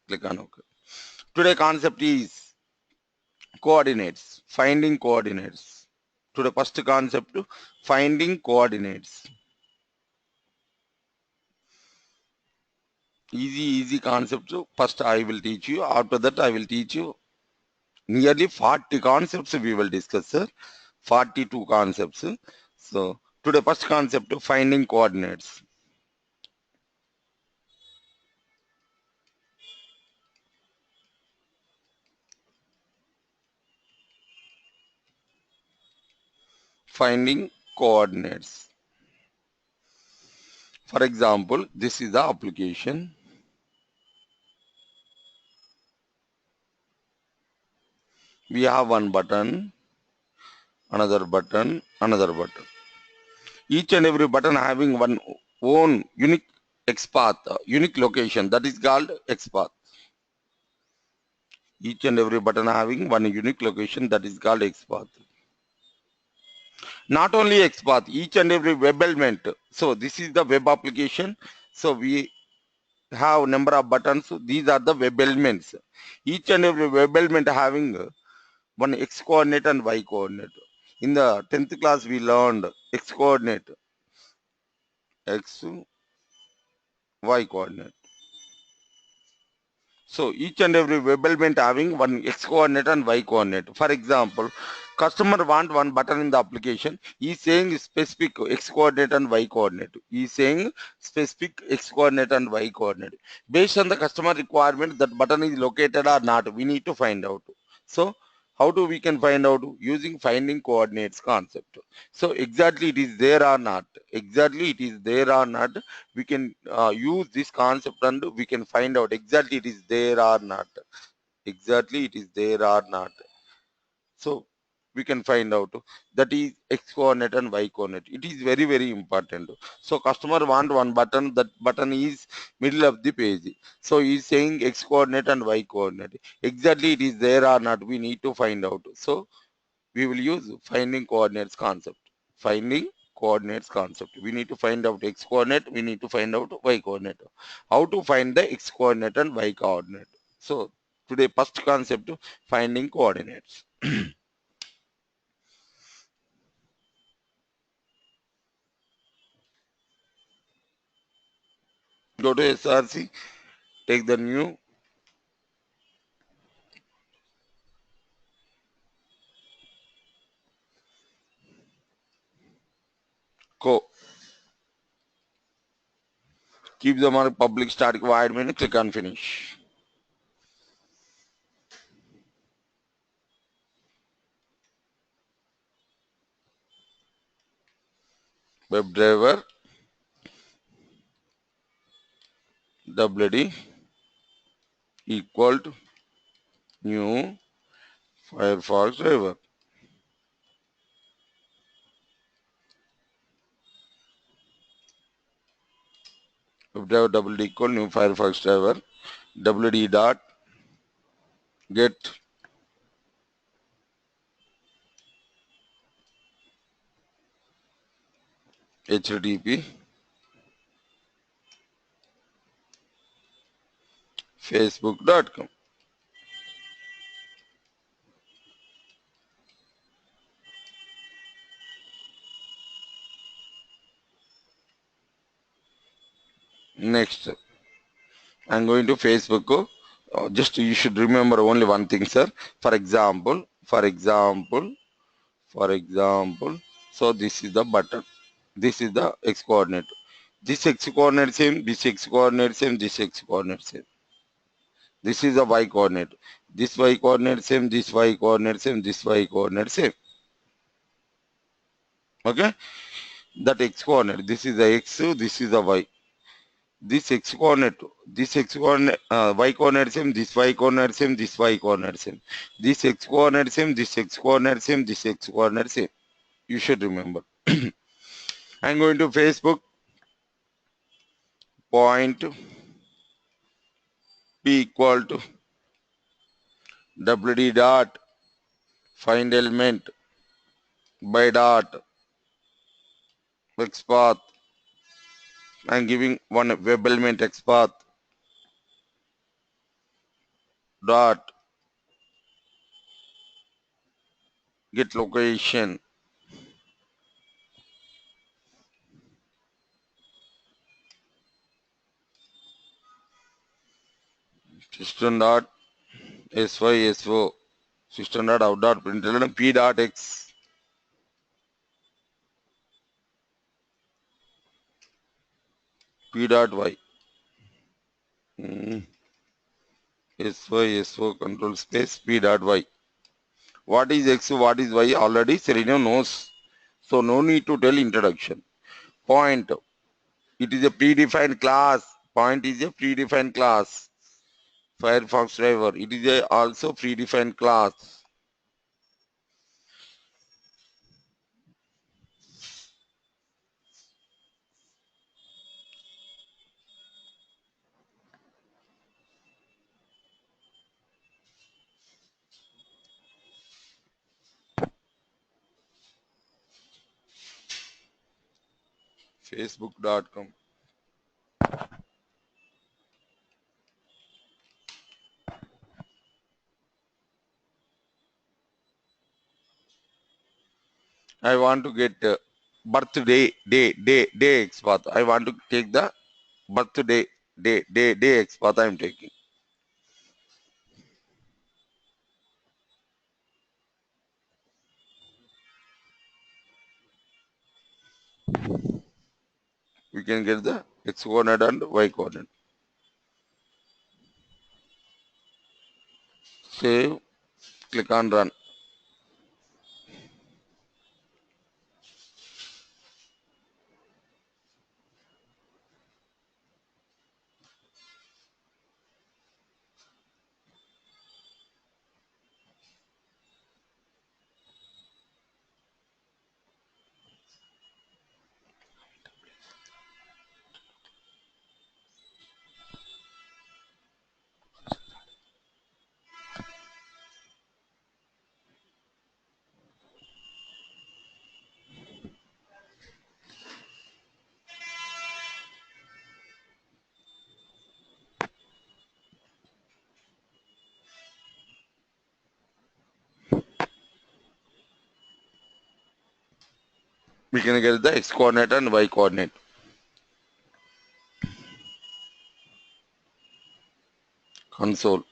Click on OK. Today concept is coordinates, finding coordinates. Today first concept, finding coordinates. Easy concept. First I will teach you. After that I will teach you nearly 40 concepts we will discuss, sir. 42 concepts. So today first concept, finding coordinates. Finding coordinates. For example, this is the application. We have one button, another button, another button. Each and every button having one own unique XPath, unique location, that is called XPath. Each and every button having one unique location, that is called XPath. Not only XPath, each and every web element. So this is the web application. So we have number of buttons. These are the web elements. Each and every web element having one X coordinate and Y coordinate. In the 10th class we learned X coordinate, X, Y coordinate. So each and every web element having one X coordinate and Y coordinate. For example, customer want one button in the application. He is saying specific X coordinate and Y coordinate. He is saying specific X coordinate and Y coordinate. Based on the customer requirement, that button is located or not, we need to find out. So how do we can find out? Using finding coordinates concept. So exactly it is there or not. Exactly it is there or not. We can use this concept and we can find out exactly it is there or not. Exactly it is there or not. So we can find out that is X coordinate and Y coordinate. It is very important. So customer want one button, that button is middle of the page. So he is saying X coordinate and Y coordinate. Exactly it is there or not, we need to find out. So we will use finding coordinates concept. Finding coordinates concept. We need to find out X coordinate, we need to find out Y coordinate. How to find the X coordinate and Y coordinate? So today first concept, finding coordinates. Go to SRC, take the new co. Keep the mark public static void main, click on finish. WebDriver WD equal to new Firefox driver. WebDriver WD equal new Firefox driver. WD dot get HTTP facebook.com. Next, I'm going to Facebook. Just you should remember only one thing, sir. For example, so this is the button. This is the X coordinate. This X coordinate same, this X coordinate same, this X coordinate same. This is the Y coordinate. This Y coordinate same, this Y coordinate same, this Y coordinate same. Okay? That X coordinate. This is the X, this is the Y. This X coordinate, Y coordinate same, this Y coordinate same, this Y coordinate same. This X coordinate same, this X coordinate same, this X coordinate same. You should remember. I'm going to Facebook. Point P equal to WD dot find element by dot XPath. I'm giving one web element XPath. dot get location system dot syso system dot out dot println p dot x p dot y syso control space p dot y. What is x, what is y already Selenium knows. So no need to tell introduction. Point. It is a predefined class. Point is a predefined class. Firefox driver. It is a also predefined class. Facebook.com. I want to get birthday day X path. I want to take the birthday day X path I am taking. We can get the X coordinate and Y coordinate. Save, click on run. We can get the X coordinate and Y coordinate. Console.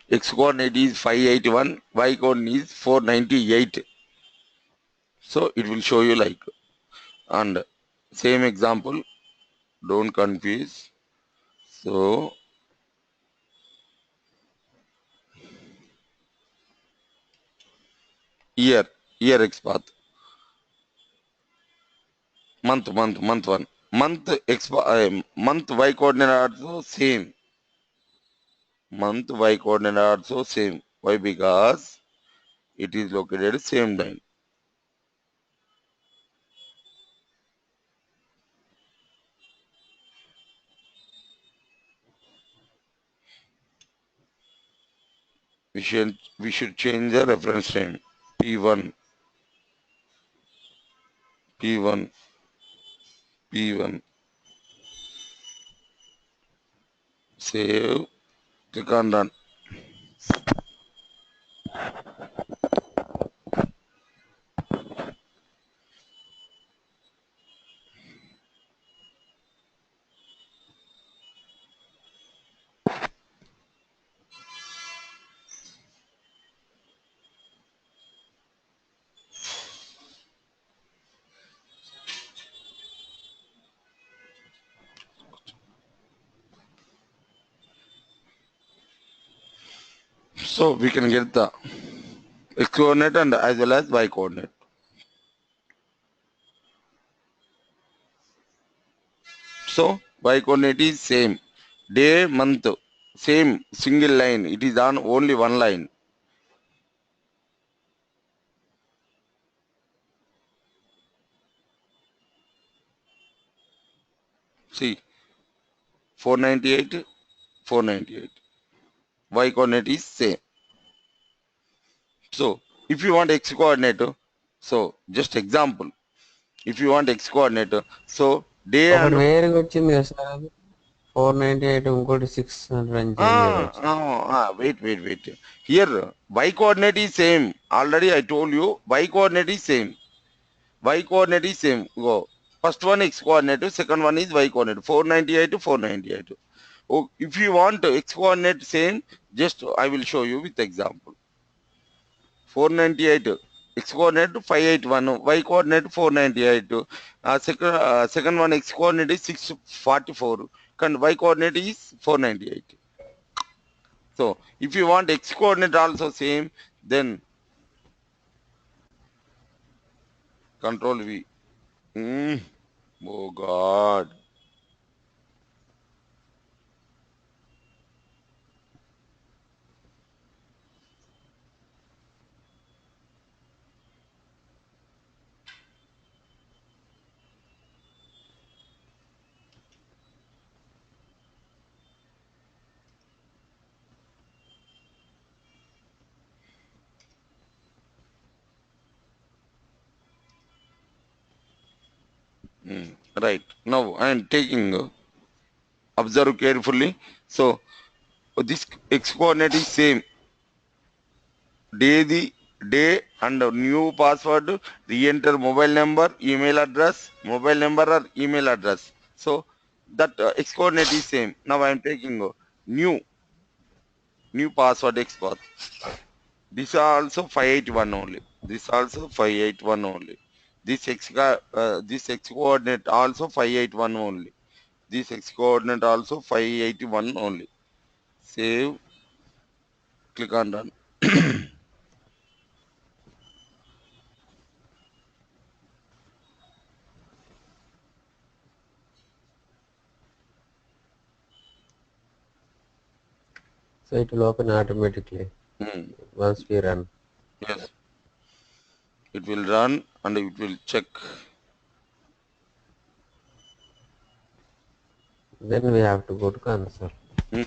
X coordinate is 581, Y coordinate is 498. So it will show you like, and same example, don't confuse. So year X path, month one, month Y coordinate also same, month Y coordinate also same. Why? Because it is located same line. We should change the reference time. P1 P1 P1. Save, click on run. So we can get the X coordinate and as well as Y coordinate. So Y coordinate is same. Day, month, same single line. It is on only one line. See, 498, 498. Y coordinate is same. So if you want X coordinate, so just example. If you want X coordinate, so day ఒకటి and వేరుగా వచ్చింది కదా sir అది 498 ఇంకోటి 600 అని change వచ్చింది. Wait. Here, y coordinate is same. Already I told you, y coordinate is same. Y coordinate is same. Go. First one x coordinate, second one is y coordinate. 498 to 498. Oh, if you want x coordinate same, just I will show you with example. 498 x coordinate 581, y coordinate 498. Second one x coordinate is 644, and y coordinate is 498. So if you want x coordinate also same, then control V. Oh God. Right. Now I am taking, observe carefully. So this x coordinate is same. Day and new password, re-enter mobile number, mobile number or email address. So that x coordinate is same. Now I am taking, new password x path. This also 581 only. This also 581 only. This x coordinate also 581 only. This x coordinate also 581 only. Save. Click on done. So it will open automatically once we run. Yes. It will run and it will check. Then we have to go to console. Hmm.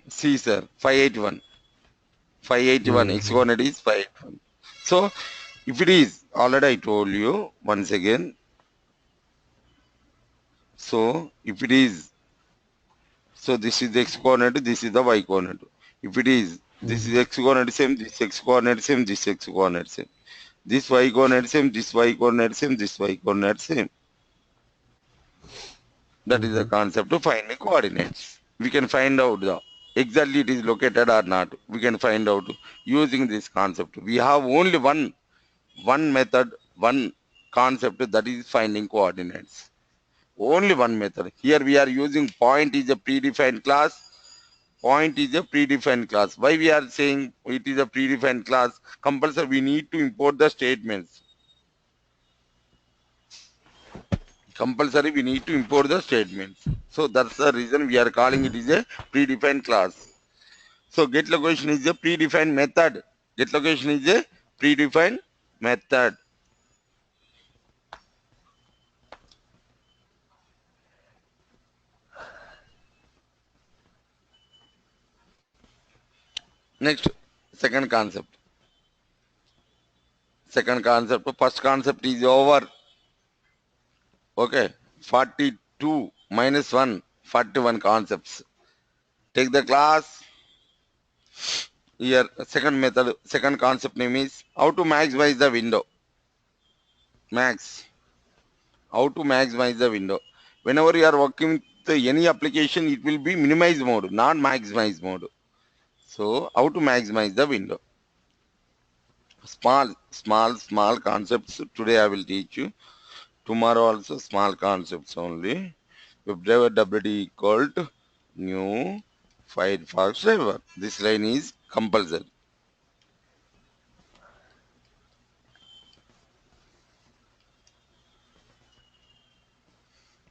See sir, 581. 581. X Mm-hmm. coordinate is 581. So if it is, already I told you once again. So if it is, so this is the x coordinate, this is the y coordinate. If it is, this is x coordinate same, this x coordinate same, this x coordinate same. This y coordinate same, this y coordinate same, this y coordinate same. That is the concept of finding coordinates. We can find out the exactly it is located or not. We can find out using this concept. We have only one method, one concept, that is finding coordinates. Only one method. Here we are using point is a predefined class. Point is a predefined class. Why we are saying it is a predefined class? Compulsory we need to import the statements. Compulsory we need to import the statements. So that's the reason we are calling it is a predefined class. So get location is a predefined method. Get location is a predefined method. Next, second concept. Second concept. First concept is over. Okay. 42 minus 1, 41 concepts. Take the class. Here, second method, second concept name is how to maximize the window. Max. How to maximize the window. Whenever you are working with any application, it will be minimize mode, not maximize mode. So, how to maximize the window. Small concepts. Today I will teach you. Tomorrow also small concepts only. WebDriver WD equal to new Firefox driver. This line is compulsory.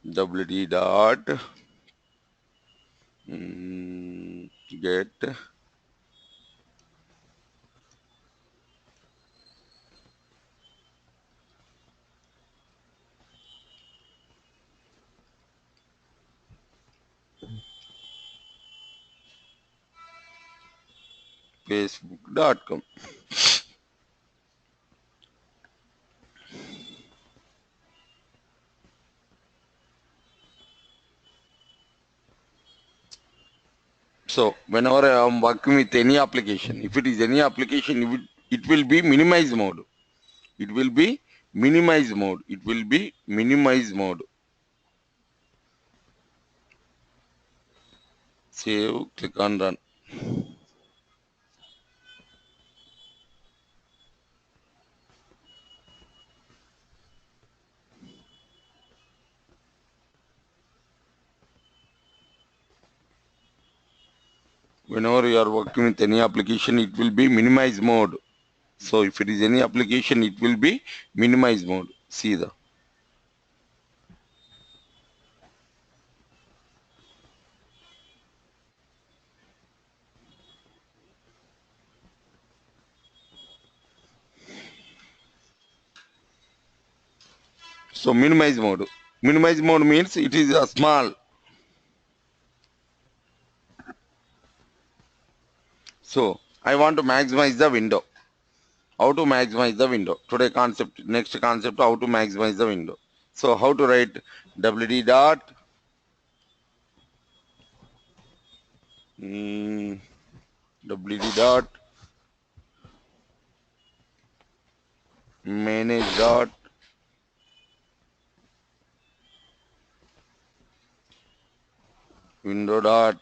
WD dot get facebook.com. So whenever I am working with any application, if it is any application, it will be minimize mode. It will be minimize mode. It will be minimize mode. Save, click on run. Whenever you are working with any application, it will be minimize mode. So if it is any application, it will be minimize mode. See the. So minimize mode. Minimize mode means it is a small. So I want to maximize the window. How to maximize the window? Today concept, next concept, how to maximize the window. So how to write wd dot wd dot manage dot window dot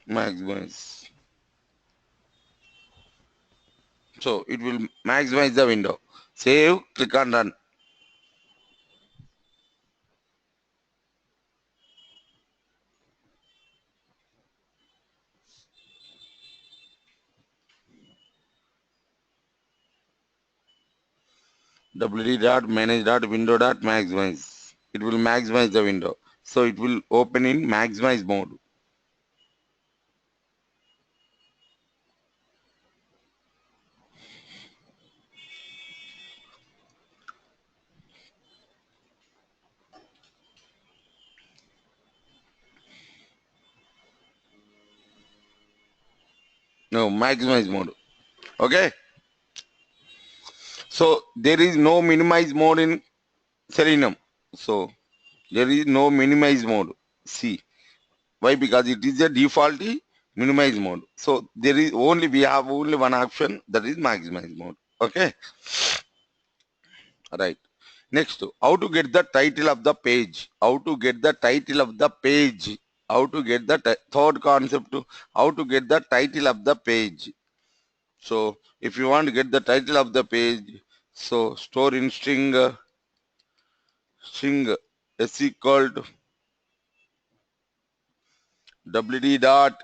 maximize. So it will maximize the window. Save, click on run. wd dot manage dot window dot maximize. It will maximize the window. So it will open in maximize mode. No, maximize mode. Okay. So there is no minimize mode in Selenium. So there is no minimize mode. See why? Because it is a default minimize mode. So there is only, we have only one option, that is maximize mode. Okay. Right. Next, how to get the title of the page? How to get the title of the page? How to get the third concept? How to get the title of the page? So if you want to get the title of the page, so store in string string s equal to wd dot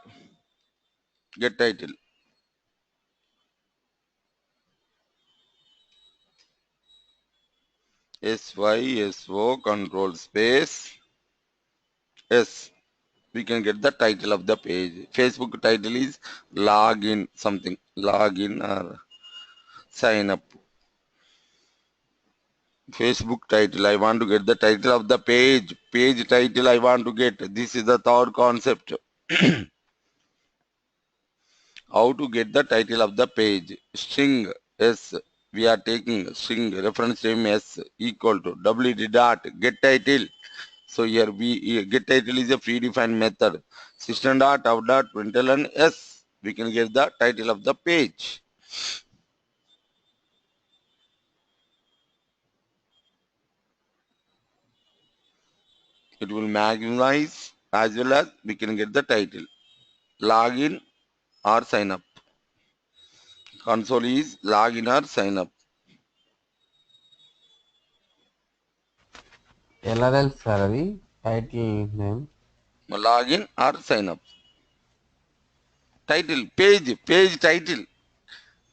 get title. SYSO control space S. We can get the title of the page. Facebook title is login something, login or sign up. Facebook title, I want to get the title of the page. Page title I want to get. This is the third concept. How to get the title of the page? String S. We are taking string reference name S equal to wd dot get title. So here get title is a predefined method. System dot out dot println S. We can get the title of the page. It will maximize as well as we can get the title. Login or sign up. Console is login or sign up. ఎలా తెలుసు sir అది title name? Login or sign up. Title, page title.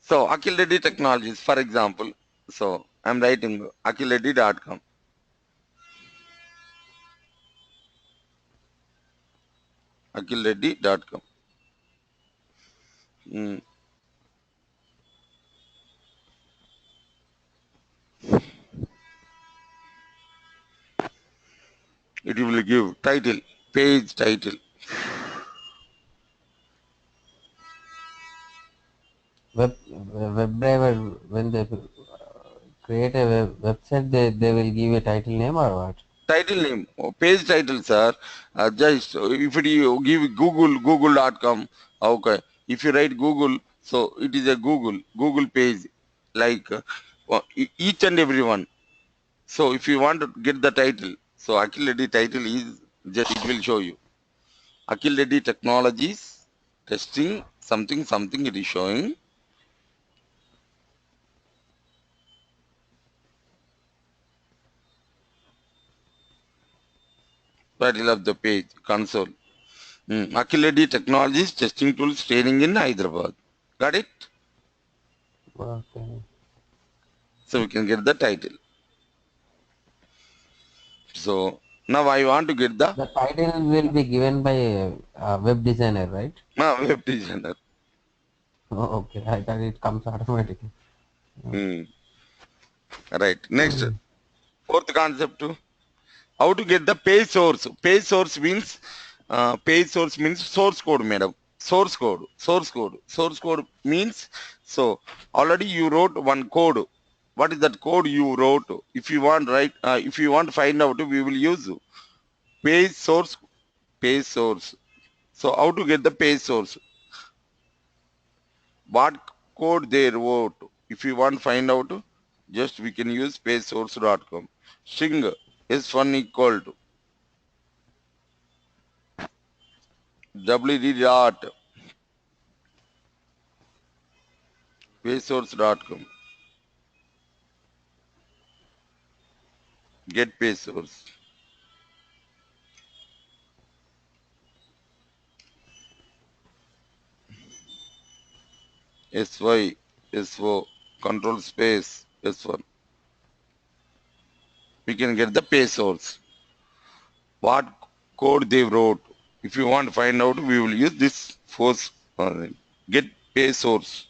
So Akhil Reddy Technologies, for example. So I'm writing akhilreddy.com. akhilreddy.com. It will give title, page title. Web driver, when they create a website, they will give a title name or what? Title name, page title, sir. Just if you give google.com, okay. If you write Google, so it is a Google page, like each and every one. So if you want to get the title, so Akhil Reddy title is just, it will show you Akhil Reddy Technologies testing something it is showing. Title of the page, console. Akhil Reddy Technologies testing tools training in Hyderabad. Got it? Okay. So we can get the title. So now I want to get the The title will be given by a web designer, right? web designer. Oh, okay. I thought it comes automatically. Hmm. Right. Next, fourth concept, how to get the page source. Page source means source code, madam. Source code means, so already you wrote one code. What is that code you wrote? If you want, right? If you want to find out, we will use page source. Page source. So how to get the page source? What code they wrote? If you want to find out, just we can use pagesource.com. String s1 equal to wd dot pagesource.com. Get page source. sy so control space s1. We can get the page source. What code they wrote? If you want to find out, we will use this force. Get page source.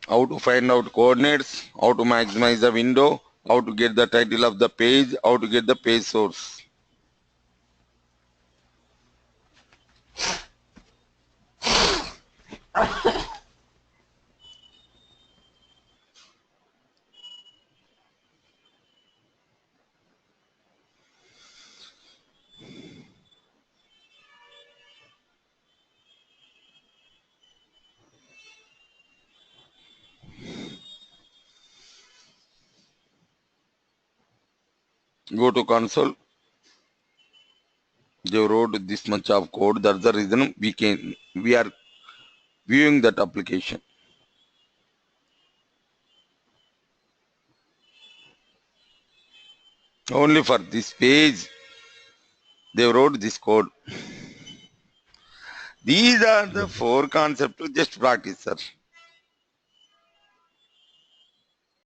How to find out coordinates, how to maximize the window, how to get the title of the page, how to get the page source. Go to console. They wrote this much of code. That's the reason we are viewing that application. Only for this page, they wrote this code. These are the four concepts to just practice, sir.